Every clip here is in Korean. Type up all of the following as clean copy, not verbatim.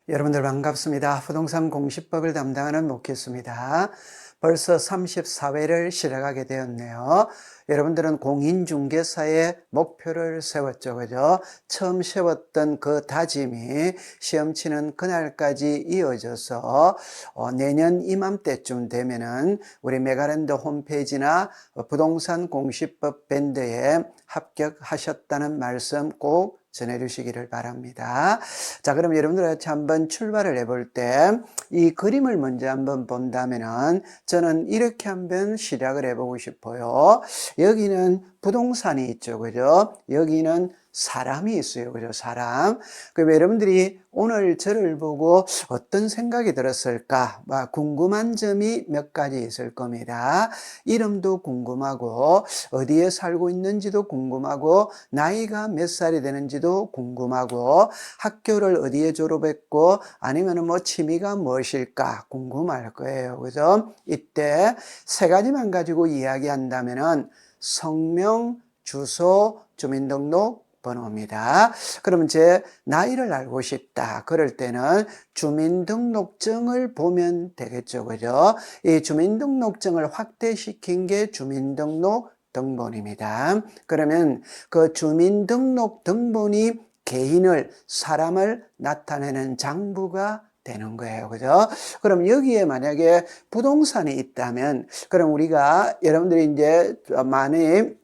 여러분들 반갑습니다. 부동산 공시법을 담당하는 목회수입니다. 벌써 34회를 시작하게 되었네요. 여러분들은 공인중개사의 목표를 세웠죠. 그죠? 처음 세웠던 그 다짐이 시험 치는 그날까지 이어져서 내년 이맘때쯤 되면은 우리 메가랜드 홈페이지나 부동산 공시법 밴드에 합격하셨다는 말씀 꼭 전해주시기를 바랍니다. 자, 그럼 여러분들 같이 한번 출발을 해볼 때 이 그림을 먼저 한번 본다면은 저는 이렇게 한번 시작을 해보고 싶어요. 여기는 부동산이 있죠. 그죠? 여기는 사람이 있어요. 그죠? 사람. 그럼 여러분들이 오늘 저를 보고 어떤 생각이 들었을까? 궁금한 점이 몇 가지 있을 겁니다. 이름도 궁금하고, 어디에 살고 있는지도 궁금하고, 나이가 몇 살이 되는지도 궁금하고, 학교를 어디에 졸업했고, 아니면 뭐 취미가 무엇일까 궁금할 거예요. 그죠? 이때 세 가지만 가지고 이야기한다면은 성명, 주소, 주민등록 번호입니다. 그러면 제 나이를 알고 싶다. 그럴 때는 주민등록증을 보면 되겠죠. 그죠? 이 주민등록증을 확대시킨 게 주민등록 등본입니다. 그러면 그 주민등록 등본이 개인을, 사람을 나타내는 장부가 되는 거예요. 그죠? 그럼 여기에 만약에 부동산이 있다면, 그럼 우리가 여러분들이 이제 많이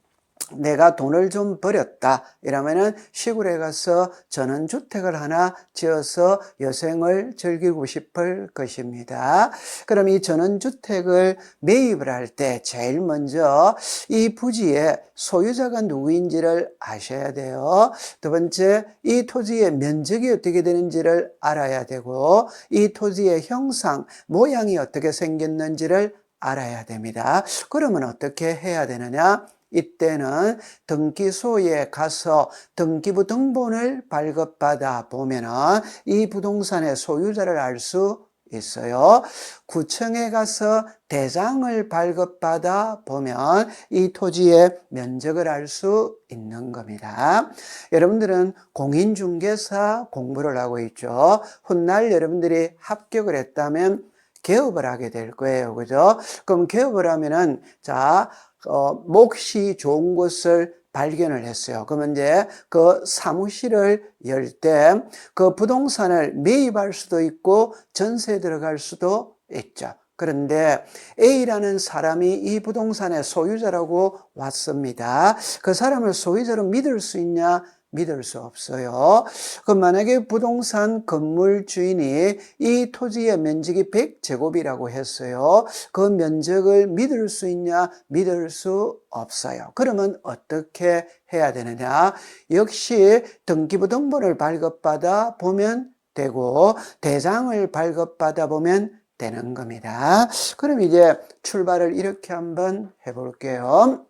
내가 돈을 좀 벌였다 이러면은 시골에 가서 전원주택을 하나 지어서 여생을 즐기고 싶을 것입니다. 그럼 이 전원주택을 매입을 할 때 제일 먼저 이 부지의 소유자가 누구인지를 아셔야 돼요. 두 번째, 이 토지의 면적이 어떻게 되는지를 알아야 되고, 이 토지의 형상, 모양이 어떻게 생겼는지를 알아야 됩니다. 그러면 어떻게 해야 되느냐? 이때는 등기소에 가서 등기부 등본을 발급받아 보면은 이 부동산의 소유자를 알 수 있어요. 구청에 가서 대장을 발급받아 보면 이 토지의 면적을 알 수 있는 겁니다. 여러분들은 공인중개사 공부를 하고 있죠. 훗날 여러분들이 합격을 했다면 개업을 하게 될 거예요. 그죠? 그럼 개업을 하면은, 몫이 좋은 곳을 발견을 했어요. 그러면 이제 그 사무실을 열 때 그 부동산을 매입할 수도 있고 전세에 들어갈 수도 있죠. 그런데 A라는 사람이 이 부동산의 소유자라고 왔습니다. 그 사람을 소유자로 믿을 수 있냐? 믿을 수 없어요. 그럼 만약에 부동산 건물 주인이 이 토지의 면적이 100제곱이라고 했어요. 그 면적을 믿을 수 있냐? 믿을 수 없어요. 그러면 어떻게 해야 되느냐? 역시 등기부 등본을 발급받아 보면 되고 대장을 발급받아 보면 되는 겁니다. 그럼 이제 출발을 이렇게 한번 해볼게요.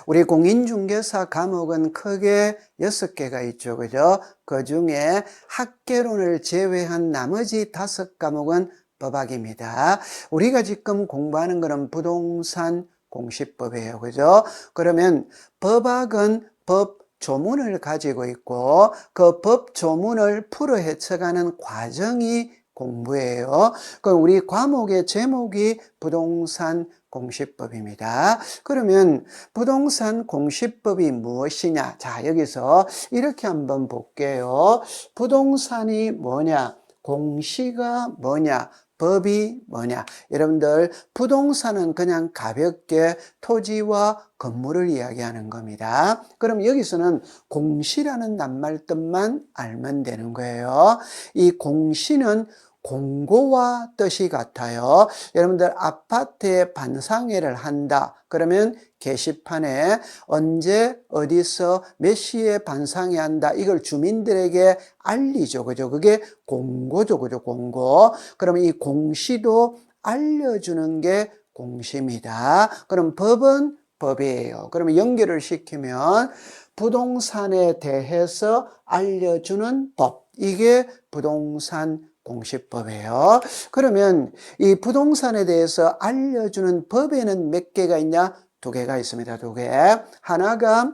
우리 공인중개사 과목은 크게 6개가 있죠. 그죠? 그 중에 학개론을 제외한 나머지 5과목은 법학입니다. 우리가 지금 공부하는 것은 부동산 공시법이에요. 그죠? 그러면 법학은 법 조문을 가지고 있고 그 법 조문을 풀어 헤쳐가는 과정이 공부예요. 그 우리 과목의 제목이 부동산 공시법입니다. 그러면 부동산 공시법이 무엇이냐? 자, 여기서 이렇게 한번 볼게요. 부동산이 뭐냐? 공시가 뭐냐? 법이 뭐냐? 여러분들, 부동산은 그냥 가볍게 토지와 건물을 이야기하는 겁니다. 그럼 여기서는 공시라는 낱말뜻만 알면 되는 거예요. 이 공시는 공고와 뜻이 같아요. 여러분들 아파트에 반상회를 한다. 그러면 게시판에 언제 어디서 몇 시에 반상회 한다. 이걸 주민들에게 알리죠. 그죠? 그게 공고죠. 그죠? 공고. 그러면 이 공시도 알려주는 게 공시입니다. 그럼 법은 법이에요. 그러면 연결을 시키면 부동산에 대해서 알려주는 법. 이게 부동산 공시법이에요. 그러면 이 부동산에 대해서 알려주는 법에는 몇 개가 있냐? 2개가 있습니다. 2개. 하나가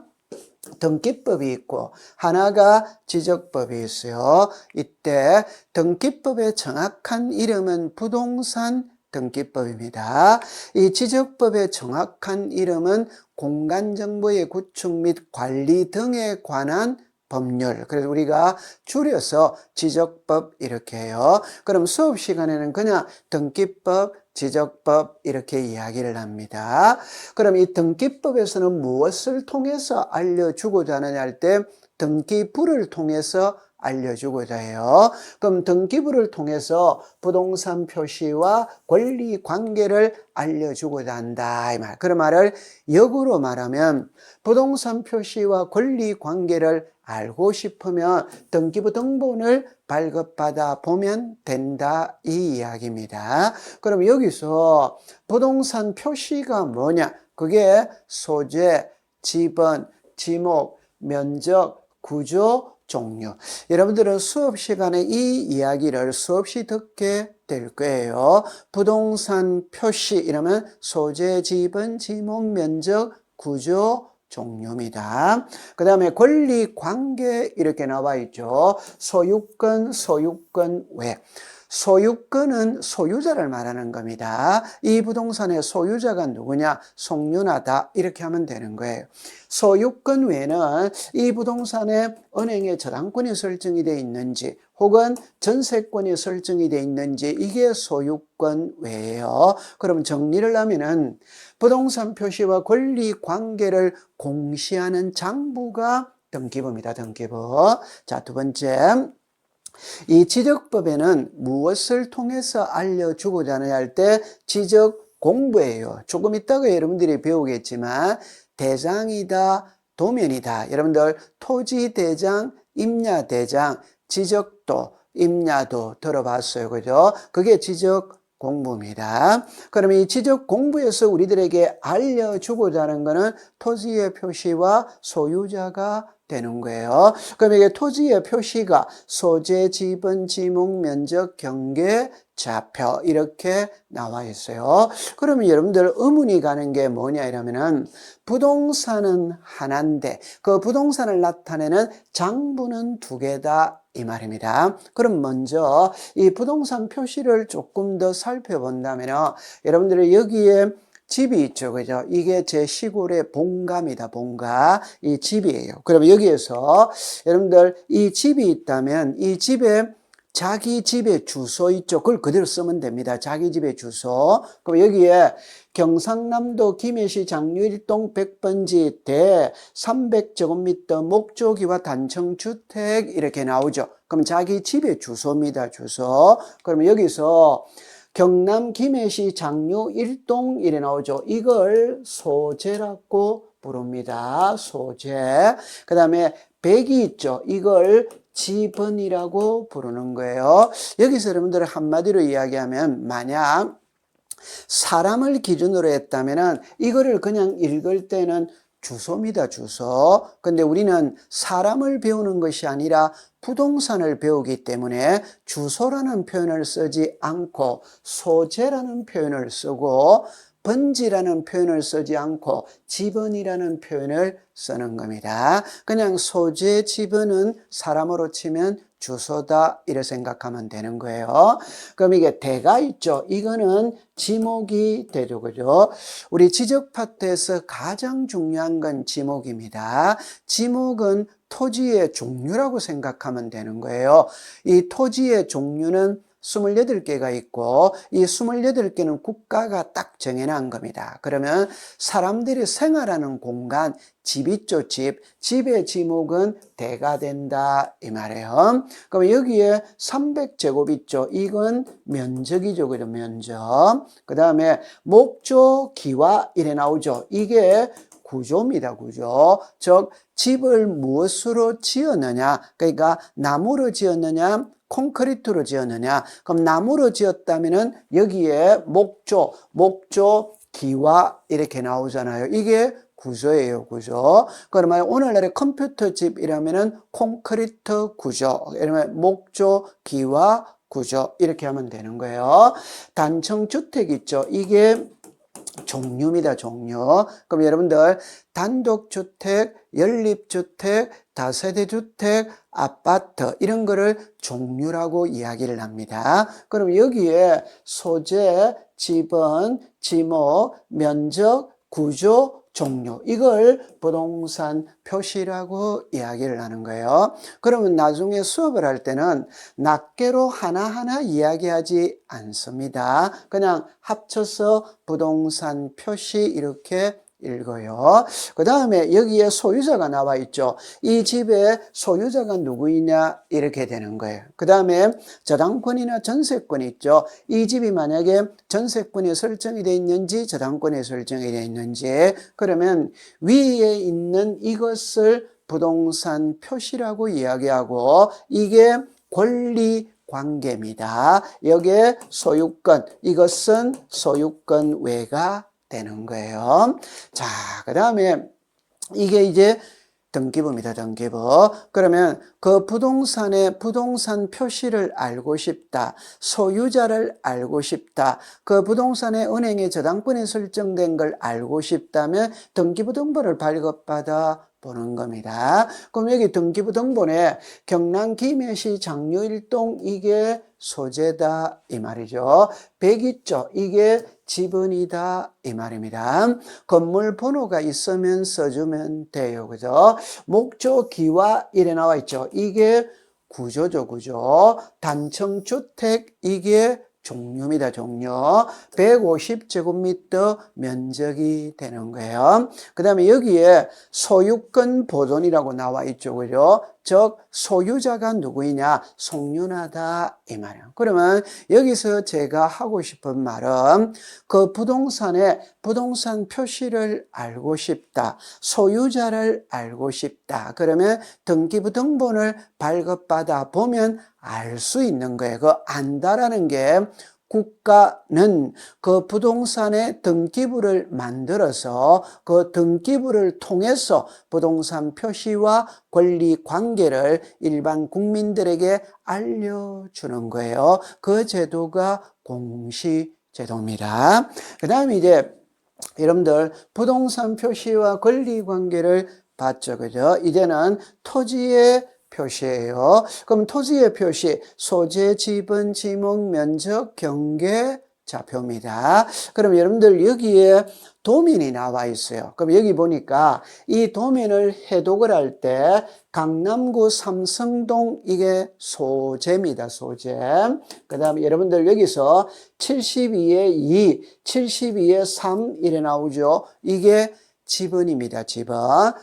등기법이 있고 하나가 지적법이 있어요. 이때 등기법의 정확한 이름은 부동산 등기법입니다. 이 지적법의 정확한 이름은 공간정보의 구축 및 관리 등에 관한 법률. 그래서 우리가 줄여서 지적법 이렇게 해요. 그럼 수업 시간에는 그냥 등기법, 지적법 이렇게 이야기를 합니다. 그럼 이 등기법에서는 무엇을 통해서 알려주고자 하느냐 할 때 등기부를 통해서 알려주고자 해요. 그럼 등기부를 통해서 부동산 표시와 권리 관계를 알려주고자 한다 이 말. 그런 말을 역으로 말하면 부동산 표시와 권리 관계를 알고 싶으면 등기부 등본을 발급받아 보면 된다 이 이야기입니다. 그럼 여기서 부동산 표시가 뭐냐? 그게 소재, 지번, 지목, 면적, 구조, 종류. 여러분들은 수업 시간에 이 이야기를 수없이 듣게 될 거예요. 부동산 표시 이러면 소재, 지번, 지목, 면적, 구조, 종류입니다. 그 다음에 권리 관계 이렇게 나와 있죠. 소유권, 소유권 외. 소유권은 소유자를 말하는 겁니다. 이 부동산의 소유자가 누구냐? 송윤하다 이렇게 하면 되는 거예요. 소유권 외에는 이 부동산에 은행에 저당권이 설정이 되어 있는지 혹은 전세권이 설정이 되어 있는지 이게 소유권 외예요. 그럼 정리를 하면은 부동산 표시와 권리 관계를 공시하는 장부가 등기부입니다. 등기부. 자, 두 번째. 이 지적법에는 무엇을 통해서 알려주고자 하느냐 할 때 지적 공부예요. 조금 이따가 여러분들이 배우겠지만 대장이다, 도면이다. 여러분들 토지대장, 임야대장, 지적도, 임야도 들어봤어요. 그죠? 그게 지적 공부입니다. 그러면 이 지적 공부에서 우리들에게 알려주고자 하는 것은 토지의 표시와 소유자가 되는 거예요. 그럼 이게 토지의 표시가 소재, 지분, 지목, 면적, 경계, 좌표 이렇게 나와 있어요. 그러면 여러분들 의문이 가는 게 뭐냐 이러면은 부동산은 하나인데 그 부동산을 나타내는 장부는 두 개다 이 말입니다. 그럼 먼저 이 부동산 표시를 조금 더 살펴본다면요. 여러분들이 여기에 집이 있죠. 그죠? 이게 제 시골의 본가입니다. 본가. 이 집이에요. 그럼 여기에서 여러분들 이 집이 있다면 이 집에 자기 집의 주소 있죠. 그걸 그대로 쓰면 됩니다. 자기 집의 주소. 그럼 여기에 경상남도 김해시 장류일동 100번지 대 300제곱미터 목조기와 단층주택 이렇게 나오죠. 그럼 자기 집의 주소입니다. 주소. 그러면 여기서 경남 김해시 장류 1동 이래 나오죠. 이걸 소재라고 부릅니다. 소재. 그 다음에 백이 있죠. 이걸 지번이라고 부르는 거예요. 여기서 여러분들 한마디로 이야기하면 만약 사람을 기준으로 했다면 이거를 그냥 읽을 때는 주소입니다. 주소. 근데 우리는 사람을 배우는 것이 아니라 부동산을 배우기 때문에 주소라는 표현을 쓰지 않고 소재라는 표현을 쓰고 번지라는 표현을 쓰지 않고 지번이라는 표현을 쓰는 겁니다. 그냥 소재, 지번은 사람으로 치면 주소다 이렇게 생각하면 되는 거예요. 그럼 이게 대가 있죠. 이거는 지목이 되죠. 그죠? 우리 지적 파트에서 가장 중요한 건 지목입니다. 지목은 토지의 종류라고 생각하면 되는 거예요. 이 토지의 종류는 28개가 있고 이 28개는 국가가 딱 정해놓은 겁니다. 그러면 사람들이 생활하는 공간, 집 있죠, 집. 집의 지목은 대가 된다 이 말이에요. 그럼 여기에 300제곱 있죠. 이건 면적이죠. 그죠? 면적. 그 다음에 목조, 기와 이래 나오죠. 이게 구조입니다. 구조. 즉 집을 무엇으로 지었느냐. 그러니까 나무로 지었느냐 콘크리트로 지었느냐. 그럼 나무로 지었다면은 여기에 목조, 기와 이렇게 나오잖아요. 이게 구조예요. 구조. 그러면 오늘날의 컴퓨터 집이라면은 콘크리트 구조. 이러면 목조, 기와 구조 이렇게 하면 되는 거예요. 단층 주택 있죠. 이게 종류입니다. 종류. 그럼 여러분들 단독주택, 연립주택, 다세대주택, 아파트 이런 거를 종류라고 이야기를 합니다. 그럼 여기에 소재, 지번, 지목, 면적, 구조, 종류 이걸 부동산 표시라고 이야기를 하는 거예요. 그러면 나중에 수업을 할 때는 낱개로 하나하나 이야기하지 않습니다. 그냥 합쳐서 부동산 표시 이렇게 읽어요. 그 다음에 여기에 소유자가 나와 있죠. 이 집의 소유자가 누구이냐 이렇게 되는 거예요. 그 다음에 저당권이나 전세권이 있죠. 이 집이 만약에 전세권이 설정이 되어 있는지 저당권이 설정이 되어 있는지 그러면 위에 있는 이것을 부동산 표시라고 이야기하고 이게 권리 관계입니다. 여기에 소유권, 이것은 소유권 외가 되는 거예요. 자, 그 다음에 이게 이제 등기부입니다. 등기부. 그러면 그 부동산의 부동산 표시를 알고 싶다. 소유자를 알고 싶다. 그 부동산의 은행에 저당권이 설정된 걸 알고 싶다면 등기부 등본을 발급받아 보는 겁니다. 그럼 여기 등기부 등본에 경남 김해시 장유일동 이게 소재다 이 말이죠. 102조 이게 지분이다 이 말입니다. 건물 번호가 있으면 써주면 돼요. 그죠? 목조 기와 이래 나와 있죠. 이게 구조죠. 구조. 단층주택 이게 종류입니다. 종류. 150제곱미터 면적이 되는 거예요. 그 다음에 여기에 소유권 보존이라고 나와 있죠. 그죠? 즉 소유자가 누구이냐 송윤하다 이 말이에요. 그러면 여기서 제가 하고 싶은 말은 그 부동산의 부동산 표시를 알고 싶다. 소유자를 알고 싶다. 그러면 등기부 등본을 발급받아 보면 알 수 있는 거예요. 그 안다라는 게 국가는 그 부동산의 등기부를 만들어서 그 등기부를 통해서 부동산 표시와 권리 관계를 일반 국민들에게 알려주는 거예요. 그 제도가 공시제도입니다. 그 다음에 이제 여러분들 부동산 표시와 권리 관계를 봤죠. 그죠? 이제는 토지의 표시예요. 그럼 토지의 표시, 소재, 지분, 지목, 면적, 경계, 좌표입니다. 그럼 여러분들 여기에 도면이 나와 있어요. 그럼 여기 보니까 이 도면을 해독을 할 때 강남구 삼성동 이게 소재입니다. 소재. 그 다음에 여러분들 여기서 72에 2, 72에 3 이래 나오죠. 이게 지분입니다. 지분.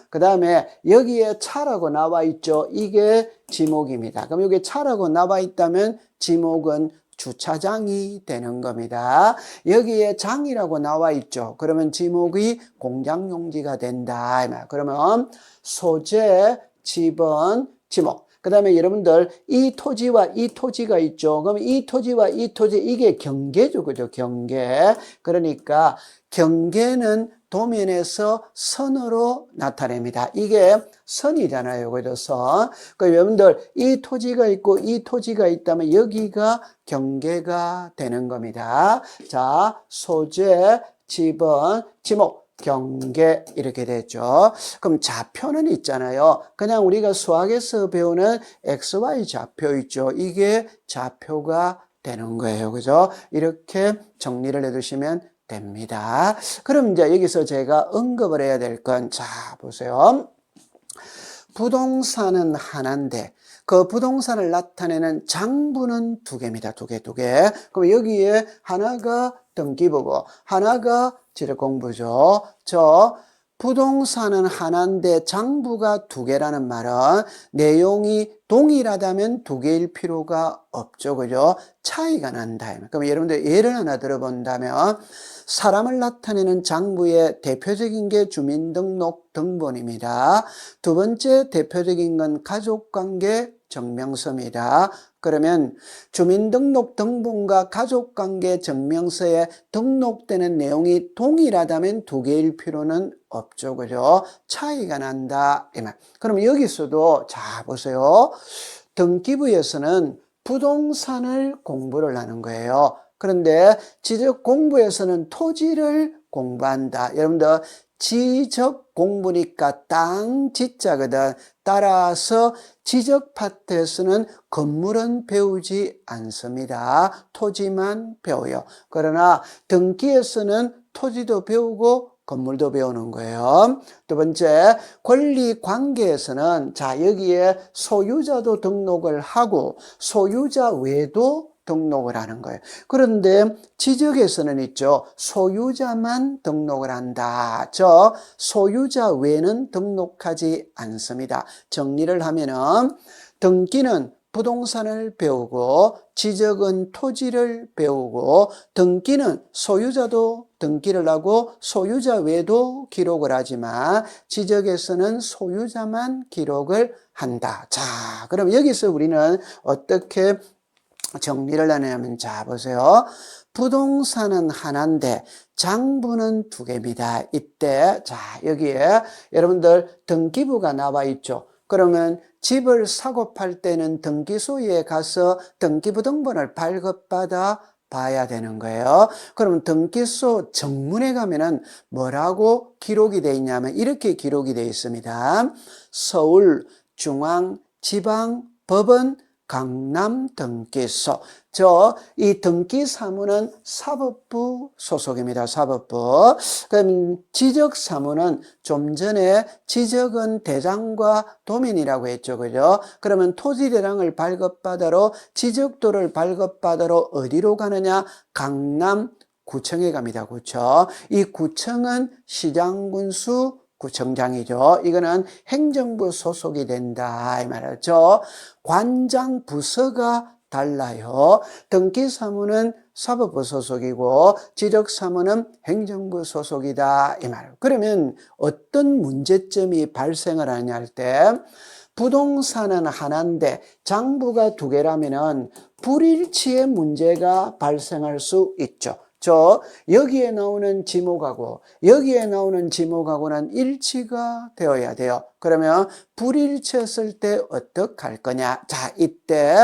그 다음에 여기에 차라고 나와 있죠. 이게 지목입니다. 그럼 여기 차라고 나와 있다면 지목은 주차장이 되는 겁니다. 여기에 장이라고 나와 있죠. 그러면 지목이 공장용지가 된다. 그러면 소재, 지분, 지목. 그 다음에 여러분들 이 토지와 이 토지가 있죠. 그럼 이 토지와 이 토지 이게 경계죠. 그죠? 경계. 그러니까 경계는 도면에서 선으로 나타냅니다. 이게 선이잖아요. 그죠? 선. 그 여러분들 이 토지가 있고 이 토지가 있다면 여기가 경계가 되는 겁니다. 자, 소재, 지분, 지목. 경계 이렇게 되죠. 그럼 좌표는 있잖아요. 그냥 우리가 수학에서 배우는 XY 좌표 있죠. 이게 좌표가 되는 거예요. 그죠? 이렇게 정리를 해두시면 됩니다. 그럼 이제 여기서 제가 언급을 해야 될 건, 자, 보세요. 부동산은 하나인데, 그 부동산을 나타내는 장부는 두 개입니다. 두 개. 그럼 여기에 하나가 등기부고, 하나가 지적공부죠. 저 부동산은 하나인데 장부가 두 개라는 말은 내용이 동일하다면 두 개일 필요가 없죠. 그죠? 차이가 난다. 그럼 여러분들 예를 하나 들어본다면 사람을 나타내는 장부의 대표적인 게 주민등록 등본입니다. 두 번째 대표적인 건 가족관계 증명서입니다. 그러면 주민등록 등본과 가족관계 증명서에 등록되는 내용이 동일하다면 두 개일 필요는 없죠. 그죠? 차이가 난다. 이 말. 그럼 여기서도 자 보세요. 등기부에서는 부동산을 공부를 하는 거예요. 그런데 지적 공부에서는 토지를 공부한다. 여러분들 지적 공부니까 땅 지자거든. 따라서 지적 파트에서는 건물은 배우지 않습니다. 토지만 배워요. 그러나 등기에서는 토지도 배우고 건물도 배우는 거예요. 두 번째, 권리관계에서는 자 여기에 소유자도 등록을 하고 소유자 외도 등록을 하는 거예요. 그런데 지적에서는 있죠. 소유자만 등록을 한다. 저 소유자 외는 등록하지 않습니다. 정리를 하면은 등기는 부동산을 배우고 지적은 토지를 배우고 등기는 소유자도 등기를 하고 소유자 외도 기록을 하지만 지적에서는 소유자만 기록을 한다. 자, 그럼 여기서 우리는 어떻게 정리를 하냐면 자 보세요. 부동산은 하나인데 장부는 두 개입니다. 이때 자 여기에 여러분들 등기부가 나와 있죠. 그러면 집을 사고 팔 때는 등기소에 가서 등기부 등본을 발급받아 봐야 되는 거예요. 그럼 등기소 정문에 가면은 뭐라고 기록이 되어 있냐면 이렇게 기록이 되어 있습니다. 서울중앙지방법원 강남등기소. 이 등기사무는 사법부 소속입니다. 사법부. 그럼 지적사무는 좀 전에 지적은 대장과 도면이라고 했죠. 그죠? 그러면 토지대장을 발급받으러 지적도를 발급받으러 어디로 가느냐? 강남구청에 갑니다. 구청. 이 구청은 시장군수 구청장이죠. 이거는 행정부 소속이 된다 이 말이죠. 관장 부서가 달라요. 등기사무는 사법부 소속이고 지적사무는 행정부 소속이다 이 말. 그러면 어떤 문제점이 발생을 하냐 할 때 부동산은 하나인데 장부가 두 개라면은 불일치의 문제가 발생할 수 있죠. 여기에 나오는 지목하고 여기에 나오는 지목하고는 일치가 되어야 돼요. 그러면 불일치했을 때 어떡할 거냐? 자, 이때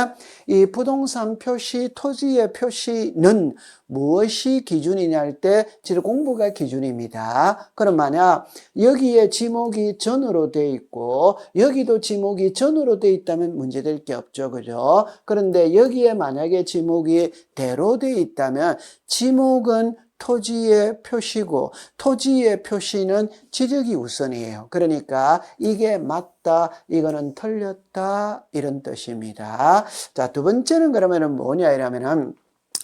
이 부동산 표시, 토지의 표시는 무엇이 기준이냐 할 때 지적공부가 기준입니다. 그럼 만약 여기에 지목이 전으로 돼 있고 여기도 지목이 전으로 돼 있다면 문제될 게 없죠. 그죠? 그런데 여기에 만약에 지목이 대로 돼 있다면 지목은 토지의 표시고 토지의 표시는 지적이 우선이에요. 그러니까 이게 맞다, 이거는 틀렸다 이런 뜻입니다. 자, 두 번째는 그러면은 뭐냐 이러면은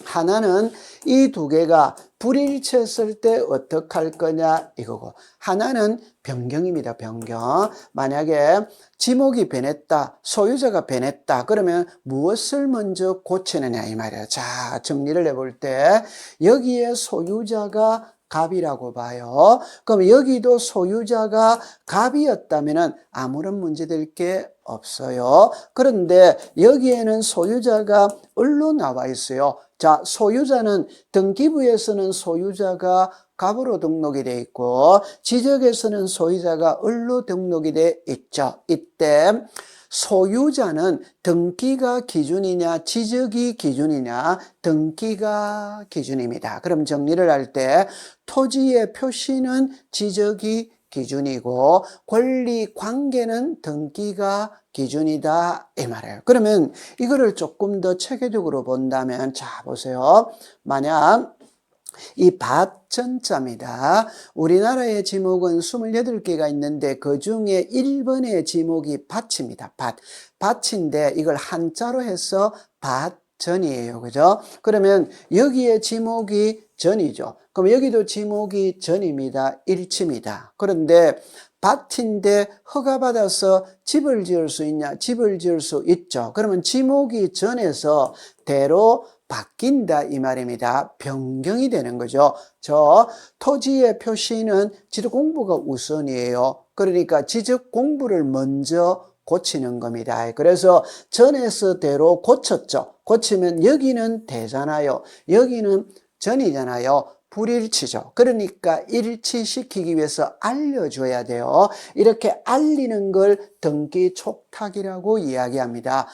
하나는 이 두 개가 불일치했을 때 어떡할 거냐 이거고 하나는 변경입니다. 변경. 만약에 지목이 변했다, 소유자가 변했다 그러면 무엇을 먼저 고치느냐 이 말이에요. 자, 정리를 해볼 때 여기에 소유자가 갑이라고 봐요. 그럼 여기도 소유자가 갑이었다면 아무런 문제될 게 없어요. 그런데 여기에는 소유자가 을로 나와 있어요. 자, 소유자는 등기부에서는 소유자가 갑으로 등록이 되어 있고 지적에서는 소유자가 을로 등록이 되어 있죠. 이때 소유자는 등기가 기준이냐 지적이 기준이냐? 등기가 기준입니다. 그럼 정리를 할 때 토지의 표시는 지적이 기준이고 권리관계는 등기가 기준이다 이 말이에요. 그러면 이거를 조금 더 체계적으로 본다면 자 보세요. 만약 이 밭전자입니다. 우리나라의 지목은 28개가 있는데 그 중에 1번의 지목이 밭입니다. 밭인데 이걸 한자로 해서 밭전이에요. 그죠? 그러면 여기에 지목이 전이죠. 그럼 여기도 지목이 전입니다. 일치입니다. 그런데 밭인데 허가받아서 집을 지을 수 있냐? 집을 지을 수 있죠. 그러면 지목이 전에서 대로 바뀐다 이 말입니다. 변경이 되는 거죠. 토지의 표시는 지적공부가 우선이에요. 그러니까 지적공부를 먼저 고치는 겁니다. 그래서 전에서 대로 고쳤죠. 고치면 여기는 대잖아요. 여기는 전이잖아요. 불일치죠. 그러니까 일치시키기 위해서 알려줘야 돼요. 이렇게 알리는 걸 등기 촉탁이라고 이야기합니다.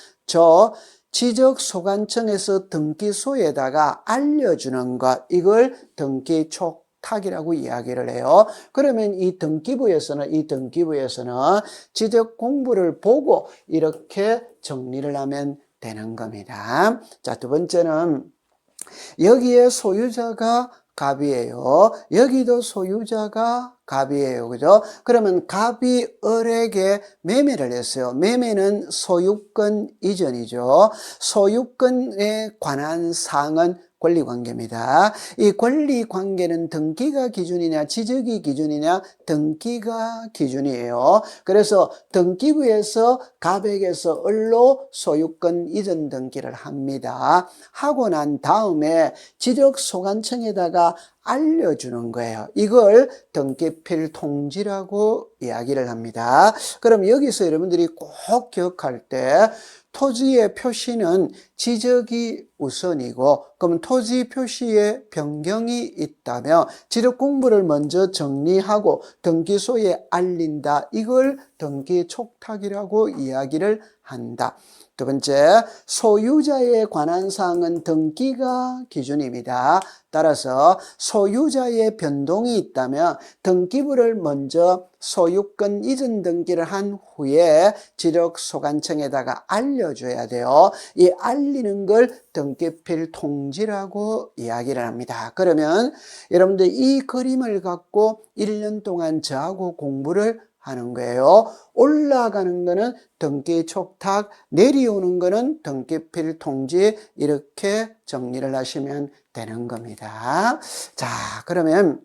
지적소관청에서 등기소에다가 알려주는 것, 이걸 등기 촉탁 촉탁이라고 이야기를 해요. 그러면 이 등기부에서는 지적 공부를 보고 이렇게 정리를 하면 되는 겁니다. 자, 두 번째는 여기에 소유자가 갑이에요. 여기도 소유자가 갑이에요. 그죠? 그러면 갑이 을에게 매매를 했어요. 매매는 소유권 이전이죠. 소유권에 관한 사항은 권리관계입니다. 이 권리관계는 등기가 기준이냐 지적이 기준이냐 등기가 기준이에요. 그래서 등기부에서 갑에게서 을로 소유권 이전 등기를 합니다. 하고 난 다음에 지적소관청에다가 알려주는 거예요. 이걸 등기필 통지라고 이야기를 합니다. 그럼 여기서 여러분들이 꼭 기억할 때 토지의 표시는 지적이 우선이고, 그럼 토지 표시에 변경이 있다면 지적 공부를 먼저 정리하고 등기소에 알린다. 이걸 등기 촉탁이라고 이야기를 한다. 두 번째, 소유자에 관한 사항은 등기가 기준입니다. 따라서 소유자의 변동이 있다면 등기부를 먼저 소유권 이전 등기를 한 후에 지적소관청에다가 알려줘야 돼요. 이 알리는 걸 등기필 통지라고 이야기를 합니다. 그러면 여러분들 이 그림을 갖고 1년 동안 저하고 공부를 하는 거예요. 올라가는 거는 등기 촉탁, 내려오는 거는 등기필 통지, 이렇게 정리를 하시면 되는 겁니다. 자, 그러면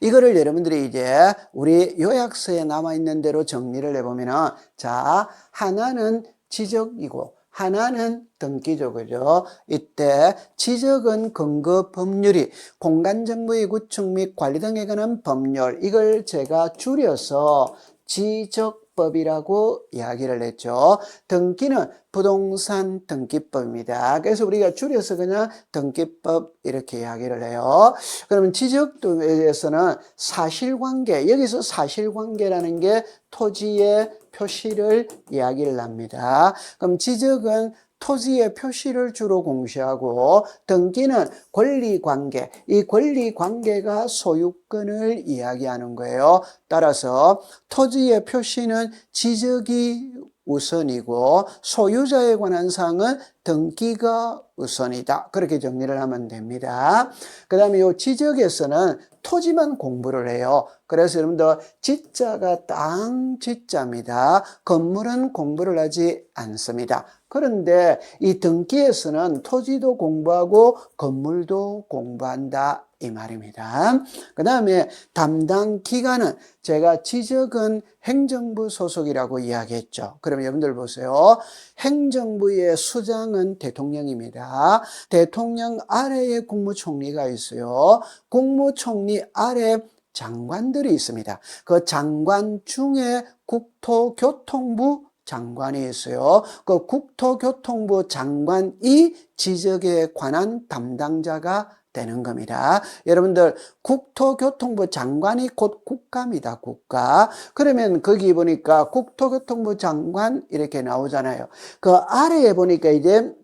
이거를 여러분들이 이제 우리 요약서에 남아있는 대로 정리를 해보면은, 자, 하나는 지적이고 하나는 등기죠. 그죠? 이때 지적은 근거 법률이 공간정보의 구축 및 관리 등에 관한 법률, 이걸 제가 줄여서 지적법이라고 이야기를 했죠. 등기는 부동산 등기법입니다. 그래서 우리가 줄여서 그냥 등기법 이렇게 이야기를 해요. 그러면 지적도에서는 사실관계, 여기서 사실관계라는 게 토지의 표시를 이야기를 합니다. 그럼 지적은 토지의 표시를 주로 공시하고 등기는 권리관계, 이 권리관계가 소유권을 이야기하는 거예요. 따라서 토지의 표시는 지적이 우선이고 소유자에 관한 사항은 등기가 우선이다. 그렇게 정리를 하면 됩니다. 그 다음에 이 지적에서는 토지만 공부를 해요. 그래서 여러분들 지자가 땅 지자입니다. 건물은 공부를 하지 않습니다. 그런데 이 등기에서는 토지도 공부하고 건물도 공부한다, 이 말입니다. 그 다음에 담당 기관은 제가 지적은 행정부 소속이라고 이야기했죠. 그러면 여러분들 보세요. 행정부의 수장은 대통령입니다. 대통령 아래에 국무총리가 있어요. 국무총리 아래 장관들이 있습니다. 그 장관 중에 국토교통부 장관이 있어요. 그 국토교통부 장관이 지적에 관한 담당자가 되는 겁니다. 여러분들 국토교통부 장관이 곧 국가입니다. 국가. 그러면 거기 보니까 국토교통부 장관 이렇게 나오잖아요. 그 아래에 보니까 이제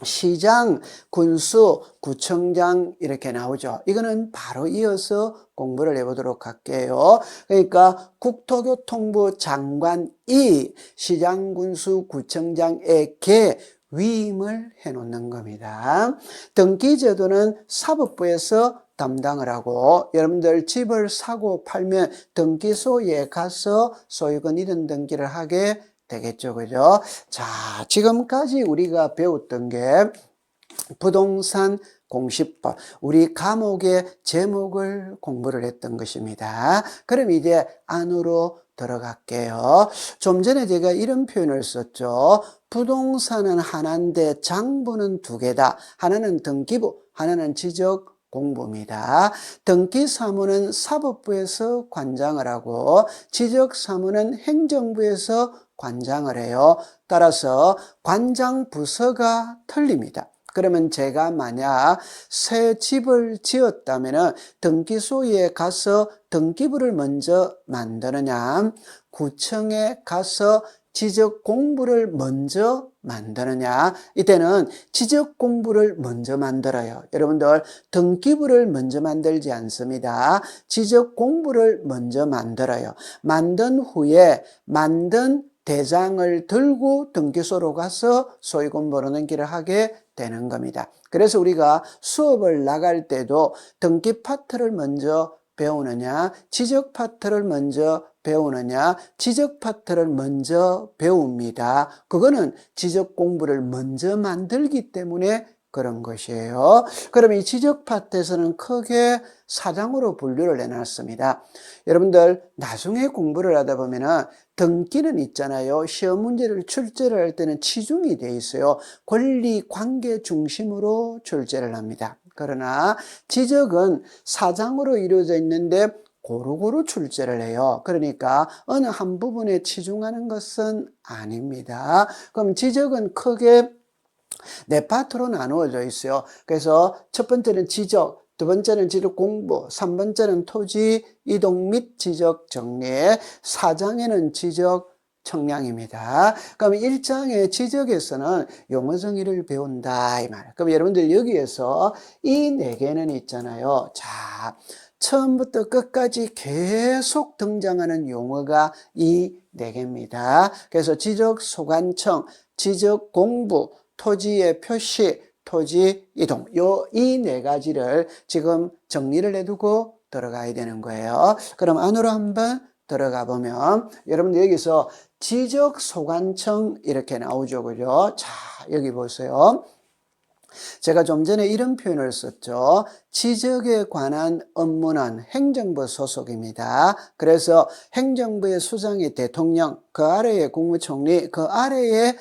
시장, 군수, 구청장 이렇게 나오죠. 이거는 바로 이어서 공부를 해보도록 할게요. 그러니까 국토교통부 장관이 시장, 군수, 구청장에게 위임을 해놓는 겁니다. 등기제도는 사법부에서 담당을 하고, 여러분들 집을 사고 팔면 등기소에 가서 소유권 이전 등기를 하게 되겠죠. 그죠? 자, 지금까지 우리가 배웠던 게 부동산 공시법, 우리 과목의 제목을 공부를 했던 것입니다. 그럼 이제 안으로 들어갈게요. 좀 전에 제가 이런 표현을 썼죠. 부동산은 하나인데 장부는 두 개다. 하나는 등기부, 하나는 지적 공부입니다. 등기사무는 사법부에서 관장을 하고 지적사무는 행정부에서 관장을 해요. 따라서 관장 부서가 틀립니다. 그러면 제가 만약 새 집을 지었다면 등기소에 가서 등기부를 먼저 만드느냐, 구청에 가서 지적 공부를 먼저 만드느냐? 이때는 지적 공부를 먼저 만들어요. 여러분들 등기부를 먼저 만들지 않습니다. 지적 공부를 먼저 만들어요. 만든 후에 만든 대장을 들고 등기소로 가서 소유권 번호 등기를 하게 되는 겁니다. 그래서 우리가 수업을 나갈 때도 등기 파트를 먼저 배우느냐, 지적 파트를 먼저 배우느냐, 지적 파트를 먼저 배웁니다. 그거는 지적 공부를 먼저 만들기 때문에 그런 것이에요. 그럼 이 지적 파트에서는 크게 4장으로 분류를 해놨습니다. 여러분들 나중에 공부를 하다 보면은 등기는 있잖아요. 시험 문제를 출제를 할 때는 치중이 돼 있어요. 권리 관계 중심으로 출제를 합니다. 그러나 지적은 4장으로 이루어져 있는데 고루고루 출제를 해요. 그러니까 어느 한 부분에 치중하는 것은 아닙니다. 그럼 지적은 크게 네 파트로 나누어져 있어요. 그래서 첫 번째는 지적, 두 번째는 지적 공부, 3번째는 토지 이동 및 지적 정리, 4장에는 지적 청량입니다. 그럼 1장의 지적에서는 용어 정의를 배운다 이 말. 그럼 여러분들 여기에서 이 네 개는 있잖아요. 자, 처음부터 끝까지 계속 등장하는 용어가 이 네 개입니다. 그래서 지적 소관청, 지적 공부, 토지의 표시, 토지 이동, 이 네 가지를 지금 정리를 해두고 들어가야 되는 거예요. 그럼 안으로 한번 들어가 보면 여러분들 여기서 지적 소관청 이렇게 나오죠, 그죠? 자, 여기 보세요. 제가 좀 전에 이런 표현을 썼죠. 지적에 관한 업무는 행정부 소속입니다. 그래서 행정부의 수장이 대통령, 그 아래에 국무총리, 그 아래에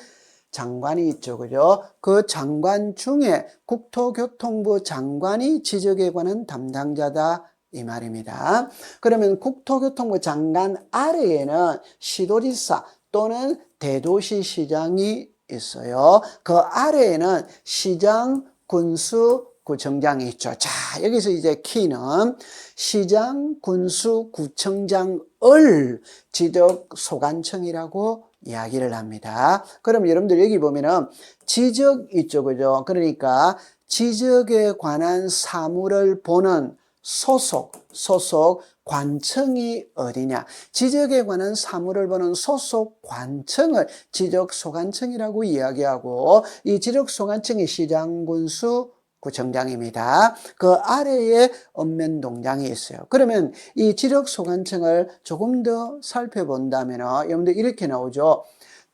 장관이 있죠, 그죠? 그 장관 중에 국토교통부 장관이 지적에 관한 담당자다 이 말입니다. 그러면 국토교통부 장관 아래에는 시도지사 또는 대도시시장이 있어요. 그 아래에는 시장, 군수, 구청장이 있죠. 자, 여기서 이제 키는 시장, 군수, 구청장을 지적 소관청이라고 이야기를 합니다. 그럼 여러분들 여기 보면은 지적 있죠, 그죠? 그러니까 지적에 관한 사무를 보는 소속 관청이 어디냐? 지적에 관한 사무를 보는 소속 관청을 지적소관청이라고 이야기하고 이 지적소관청이 시장, 군수, 구청장입니다. 그 아래에 읍면동장이 있어요. 그러면 이 지적소관청을 조금 더 살펴본다면 여러분들 이렇게 나오죠.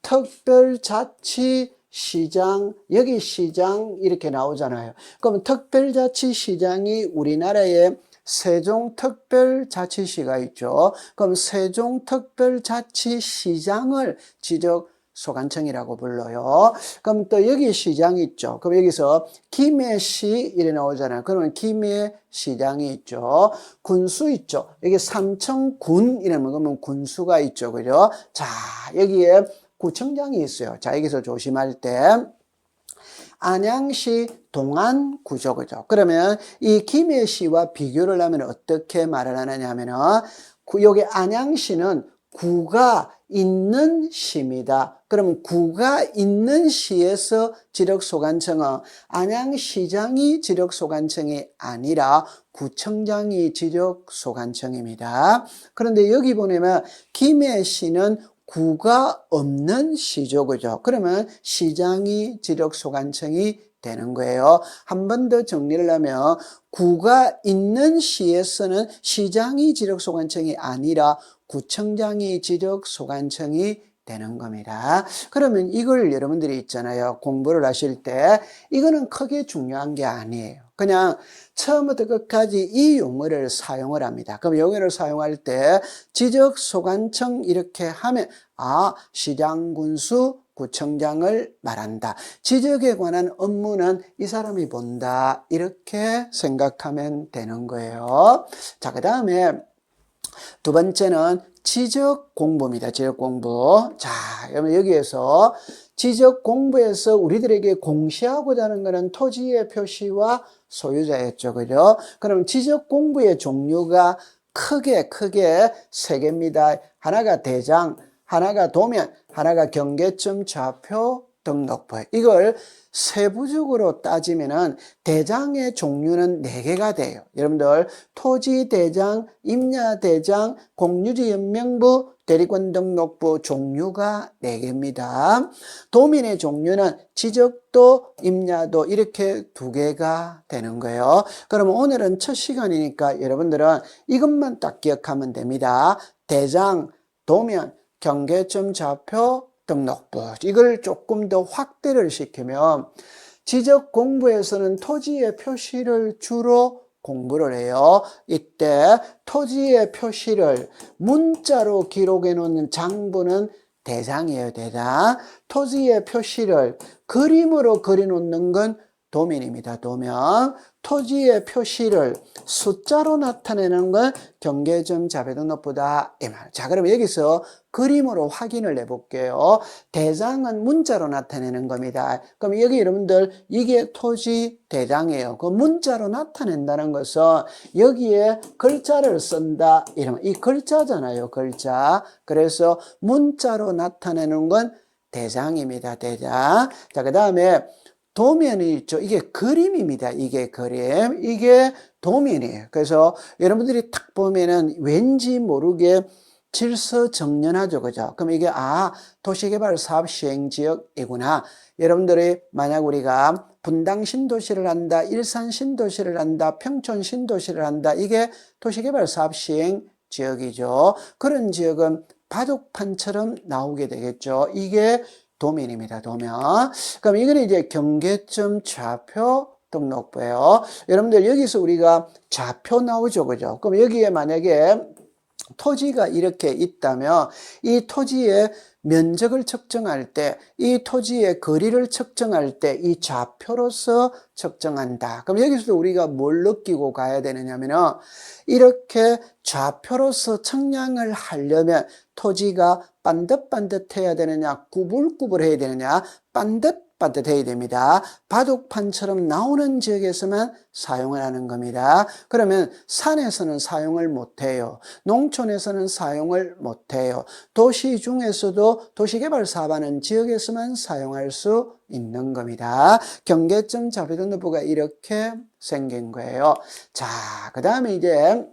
특별자치시장, 여기 시장 이렇게 나오잖아요. 그럼 특별자치시장이 우리나라에 세종특별자치시가 있죠. 그럼 세종특별자치시장을 지적소관청이라고 불러요. 그럼 또 여기 시장이 있죠. 그럼 여기서 김해시 이래 나오잖아요. 그러면 김해시장이 있죠. 군수 있죠. 여기 삼청군 이러면 그러면 군수가 있죠. 그죠? 자, 여기에 구청장이 있어요. 자, 여기서 조심할 때 안양시 동안구죠, 그죠? 그러면 이 김해시와 비교를 하면 어떻게 말을 하느냐 하면은, 여기 안양시는 구가 있는 시입니다. 그러면 구가 있는 시에서 지적소관청은 안양시장이 지적소관청이 아니라 구청장이 지적소관청입니다. 그런데 여기 보면 김해시는 구가 없는 시죠, 그죠? 그러면 시장이 지적소관청이 되는 거예요. 한 번 더 정리를 하면 구가 있는 시에서는 시장이 지적소관청이 아니라 구청장이 지적소관청이 되는 겁니다. 그러면 이걸 여러분들이 있잖아요. 공부를 하실 때 이거는 크게 중요한 게 아니에요. 그냥 처음부터 끝까지 이 용어를 사용을 합니다. 그럼 용어를 사용할 때 지적소관청 이렇게 하면 시장, 군수, 구청장을 말한다. 지적에 관한 업무는 이 사람이 본다. 이렇게 생각하면 되는 거예요. 자, 그 다음에 두 번째는 지적 공부입니다. 지적 공부. 자, 여러분 여기에서 지적 공부에서 우리들에게 공시하고자 하는 것은 토지의 표시와 소유자였죠. 그죠? 그럼 지적 공부의 종류가 크게 세 개입니다. 하나가 대장, 하나가 도면, 하나가 경계점 좌표 등록부. 이걸 세부적으로 따지면은 대장의 종류는 4개가 돼요. 여러분들 토지대장, 임야대장, 공유지연명부, 대리권 등록부 종류가 4개입니다. 도민의 종류는 지적도, 임야도 이렇게 2개가 되는 거예요. 그러면 오늘은 첫 시간이니까 여러분들은 이것만 딱 기억하면 됩니다. 대장, 도면, 경계점 좌표, 등록부. 이걸 조금 더 확대를 시키면 지적 공부에서는 토지의 표시를 주로 공부를 해요. 이때 토지의 표시를 문자로 기록해 놓는 장부는 대장이에요. 대장. 토지의 표시를 그림으로 그려 놓는 건 도면입니다. 도면. 토지의 표시를 숫자로 나타내는 건 경계점 좌표등록부다. 이 말. 자, 그럼 여기서 그림으로 확인을 해볼게요. 대장은 문자로 나타내는 겁니다. 그럼 여기 여러분들 이게 토지 대장이에요. 그 문자로 나타낸다는 것은 여기에 글자를 쓴다. 이러면 이 글자잖아요. 글자. 그래서 문자로 나타내는 건 대장입니다. 대장. 자, 그 다음에 도면이 있죠. 이게 그림입니다. 이게 그림. 이게 도면이에요. 그래서 여러분들이 딱 보면은 왠지 모르게 질서정연하죠. 그죠? 그럼 이게, 도시개발 사업 시행지역이구나. 여러분들이 만약 우리가 분당 신도시를 한다, 일산 신도시를 한다, 평촌 신도시를 한다. 이게 도시개발 사업 시행지역이죠. 그런 지역은 바둑판처럼 나오게 되겠죠. 이게 도면입니다. 도면. 그럼 이거는 이제 경계점 좌표 등록부예요. 여러분들 여기서 우리가 좌표 나오죠. 그죠? 그럼 여기에 만약에 토지가 이렇게 있다면 이 토지의 면적을 측정할 때, 이 토지의 거리를 측정할 때 이 좌표로서 측정한다. 그럼 여기서도 우리가 뭘 느끼고 가야 되느냐면은 이렇게 좌표로서 측량을 하려면 토지가 반듯반듯해야 되느냐, 구불구불해야 되느냐, 반듯반듯해야 됩니다. 바둑판처럼 나오는 지역에서만 사용을 하는 겁니다. 그러면 산에서는 사용을 못해요. 농촌에서는 사용을 못해요. 도시 중에서도 도시개발 사업하는 지역에서만 사용할 수 있는 겁니다. 경계점 좌표등록부가 이렇게 생긴 거예요. 자, 그 다음에 이제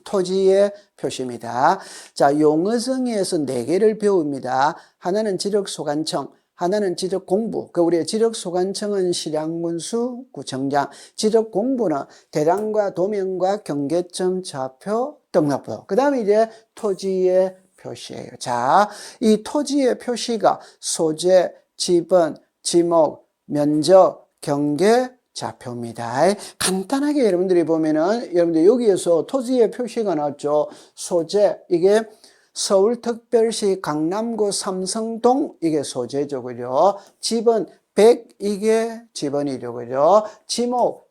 토지의 표시입니다. 자, 용어정의에서 4개를 배웁니다. 하나는 지적소관청, 하나는 지적공부. 우리의 지적소관청은 실양문수, 구청장. 지적공부는 대장과 도면과 경계점 좌표 등록부. 그 다음에 이제 토지의 표시예요. 자, 이 토지의 표시가 소재, 지번, 지목, 면적, 경계, 좌표입니다. 간단하게 여러분들이 보면은, 여러분들 여기에서 토지의 표시가 나왔죠. 소재, 이게 서울특별시 강남구 삼성동, 이게 소재죠. 그죠? 지번, 100, 이게 지번이죠. 그죠? 지목,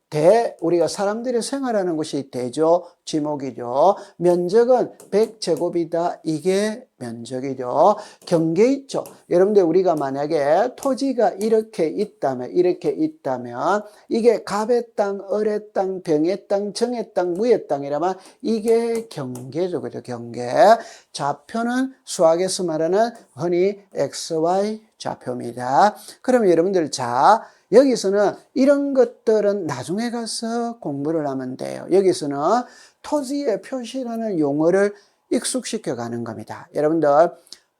우리가 사람들이 생활하는 곳이 대죠. 지목이죠. 면적은 100제곱이다. 이게 면적이죠. 경계 있죠. 여러분들 우리가 만약에 토지가 이렇게 있다면 이게 갑의 땅, 을의 땅, 병의 땅, 정의 땅, 무의 땅이라면 이게 경계죠. 그죠? 경계. 좌표는 수학에서 말하는 흔히 XY 좌표입니다. 그러면 여러분들 자, 여기서는 이런 것들은 나중에 가서 공부를 하면 돼요. 여기서는 토지의 표시라는 용어를 익숙시켜 가는 겁니다. 여러분들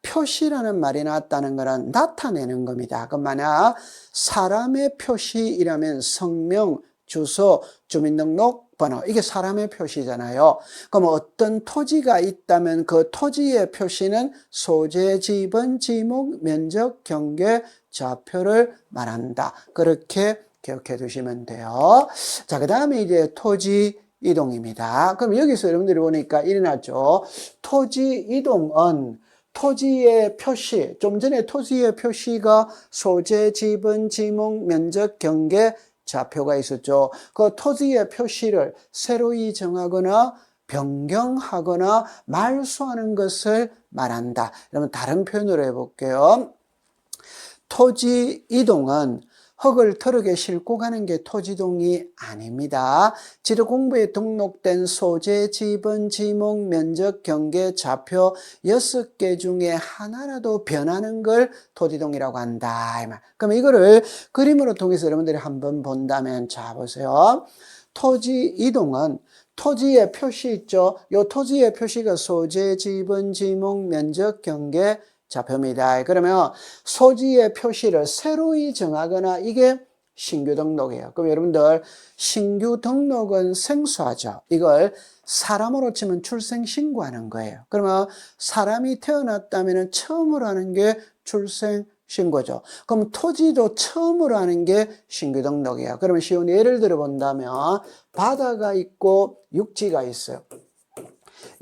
표시라는 말이 나왔다는 것은 나타내는 겁니다. 그럼 만약 사람의 표시이라면 성명, 주소, 주민등록번호, 이게 사람의 표시잖아요. 그럼 어떤 토지가 있다면 그 토지의 표시는 소재, 지번, 지목, 면적, 경계, 좌표를 말한다. 그렇게 기억해 두시면 돼요. 자, 그 다음에 이제 토지 이동입니다. 그럼 여기서 여러분들이 보니까 일어났죠. 토지 이동은 토지의 표시, 좀 전에 토지의 표시가 소재, 지번, 지목, 면적, 경계, 좌표가 있었죠. 그 토지의 표시를 새로이 정하거나 변경하거나 말소하는 것을 말한다. 그러면 다른 표현으로 해볼게요. 토지 이동은 흙을 트럭에 싣고 가는 게 토지동이 아닙니다. 지도 공부에 등록된 소재, 지번, 지목, 면적, 경계, 좌표 6개 중에 하나라도 변하는 걸 토지동이라고 한다. 그럼 이거를 그림으로 통해서 여러분들이 한번 본다면, 자 보세요. 토지 이동은 토지의 표시 있죠. 이 토지의 표시가 소재, 지번, 지목, 면적, 경계, 좌표입니다. 그러면 소지의 표시를 새로이 정하거나 이게 신규 등록이에요. 그럼 여러분들 신규 등록은 생소하죠. 이걸 사람으로 치면 출생 신고하는 거예요. 그러면 사람이 태어났다면 처음으로 하는 게 출생 신고죠. 그럼 토지도 처음으로 하는 게 신규 등록이에요. 그러면 쉬운 예를 들어 본다면 바다가 있고 육지가 있어요.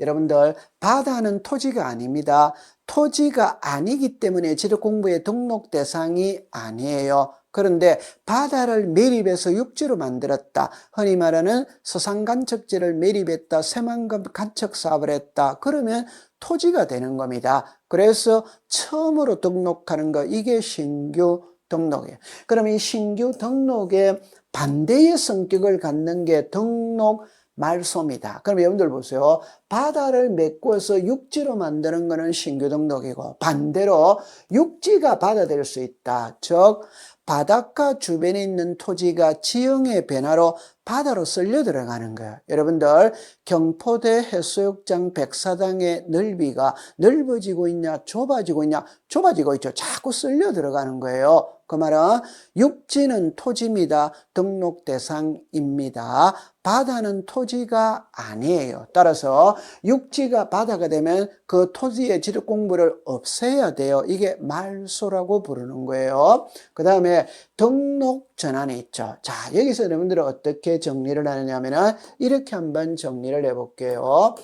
여러분들 바다는 토지가 아닙니다. 토지가 아니기 때문에 지도공부의 등록 대상이 아니에요. 그런데 바다를 매립해서 육지로 만들었다. 흔히 말하는 서산간척지를 매립했다. 새만금 간척 사업을 했다. 그러면 토지가 되는 겁니다. 그래서 처음으로 등록하는 거, 이게 신규 등록이에요. 그럼 이 신규 등록의 반대의 성격을 갖는 게 등록 말소입니다. 그럼 여러분들 보세요. 바다를 메꿔서 육지로 만드는 것은 신규 등록이고, 반대로 육지가 바다 될 수 있다. 즉 바닷가 주변에 있는 토지가 지형의 변화로 바다로 쓸려 들어가는 거예요. 여러분들 경포대 해수욕장 백사당의 넓이가 넓어지고 있냐 좁아지고 있냐? 좁아지고 있죠. 자꾸 쓸려 들어가는 거예요. 그 말은 육지는 토지입니다. 등록 대상입니다. 바다는 토지가 아니에요. 따라서 육지가 바다가 되면 그 토지의 지적 공부를 없애야 돼요. 이게 말소라고 부르는 거예요. 그 다음에 등록 전환이 있죠. 자, 여기서 여러분들은 어떻게 정리를 하느냐면 이렇게 한번 정리를 해볼게요.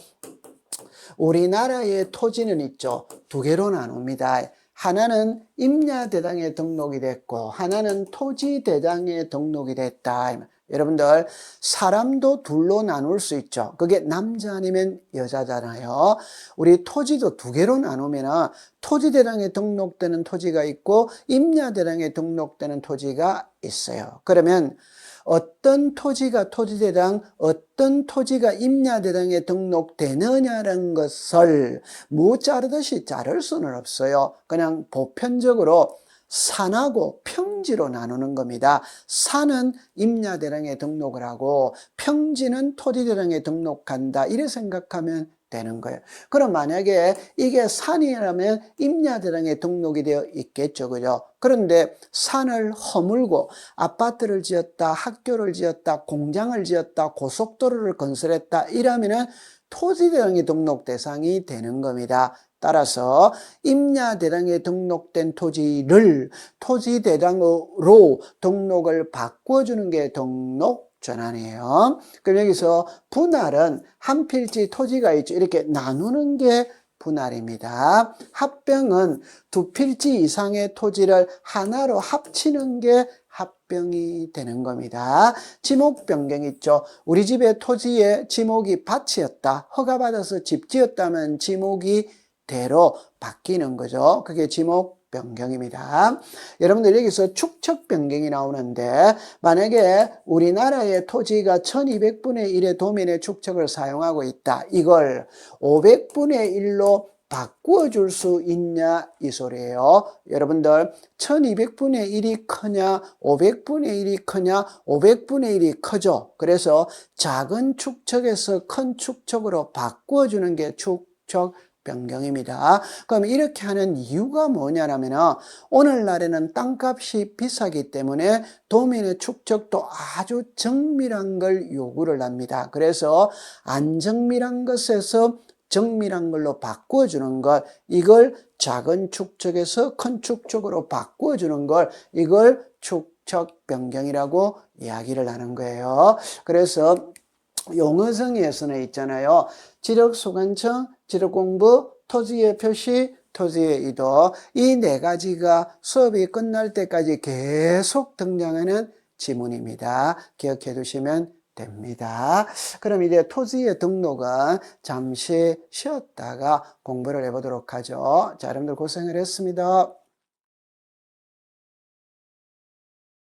우리나라의 토지는 있죠. 두 개로 나눕니다. 하나는 임야대장에 등록이 됐고 하나는 토지대장에 등록이 됐다. 여러분들 사람도 둘로 나눌 수 있죠. 그게 남자 아니면 여자잖아요. 우리 토지도 두 개로 나누면 토지대장에 등록되는 토지가 있고 임야대장에 등록되는 토지가 있어요. 그러면 어떤 토지가 토지대장, 어떤 토지가 임야대장에 등록되느냐는 것을 무 자르듯이 자를 수는 없어요. 그냥 보편적으로 산하고 평지로 나누는 겁니다. 산은 임야대장에 등록을 하고 평지는 토지대장에 등록한다. 이렇게 생각하면 되는 거예요. 그럼 만약에 이게 산이라면 임야대장에 등록이 되어 있겠죠. 그죠? 그런데 산을 허물고 아파트를 지었다, 학교를 지었다, 공장을 지었다, 고속도로를 건설했다. 이러면은 토지대장에 등록 대상이 되는 겁니다. 따라서 임야대장에 등록된 토지를 토지대장으로 등록을 바꿔주는 게 등록 전환이에요. 그럼 여기서 분할은 한 필지 토지가 있죠. 이렇게 나누는 게 분할입니다. 합병은 두 필지 이상의 토지를 하나로 합치는 게 합병이 되는 겁니다. 지목 변경 있죠. 우리 집의 토지에 지목이 밭이었다. 허가받아서 집 지었다면 지목이 대로 바뀌는 거죠. 그게 지목 변경입니다. 여러분들 여기서 축척 변경이 나오는데 만약에 우리나라의 토지가 1200분의 1의 도면의 축척을 사용하고 있다. 이걸 500분의 1로 바꾸어 줄 수 있냐 이 소리예요. 여러분들 1200분의 1이 크냐 500분의 1이 크냐 500분의 1이 크죠. 그래서 작은 축척에서 큰 축척으로 바꾸어 주는 게 축척 변경입니다. 그럼 이렇게 하는 이유가 뭐냐면 오늘날에는 땅값이 비싸기 때문에 도면의 축척도 아주 정밀한 걸 요구를 합니다. 그래서 안정밀한 것에서 정밀한 걸로 바꿔주는 것, 이걸 작은 축척에서 큰 축척으로 바꿔주는 걸, 이걸 축척 변경이라고 이야기를 하는 거예요. 그래서 용어정의에서는 있잖아요. 지력소관청, 지력공부, 토지의 표시, 토지의 이도, 이 네 가지가 수업이 끝날 때까지 계속 등장하는 지문입니다. 기억해 두시면 됩니다. 그럼 이제 토지의 등록은 잠시 쉬었다가 공부를 해보도록 하죠. 자, 여러분들 고생을 했습니다.